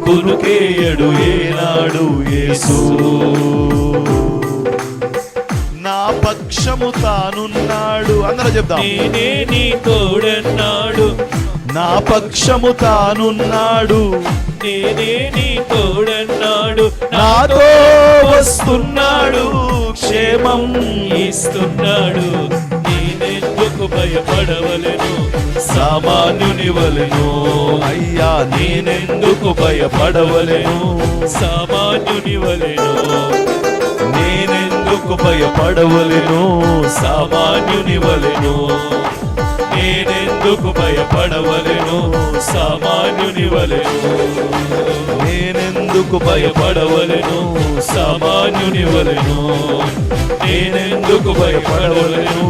కునుకేయడు ఏనాడు యేసు. నా పక్షము తానున్నాడు, అందరూ చెప్దాం. నేనే నీ తోడన్నాడు, నా పక్షము తానున్నాడు, నేనే నీ తోడన్నాడు, నాతో వస్తున్నాడు, క్షేమం ఇస్తున్నాడు. నేనెందుకు భయపడవలెను, సామాన్యుని వలెను. అయ్యా నేనెందుకు భయపడవలెను, సామాన్యుని వలెను. నేనెందుకు భయపడవలెను, సామాన్యుని వలెను. నేనెందుకు భయపడవలెను, సామాన్యుని వలెను. నేనెందుకు భయపడవలెను, సామాన్యుని వలెను. నేనెందుకు భయపడవలెను,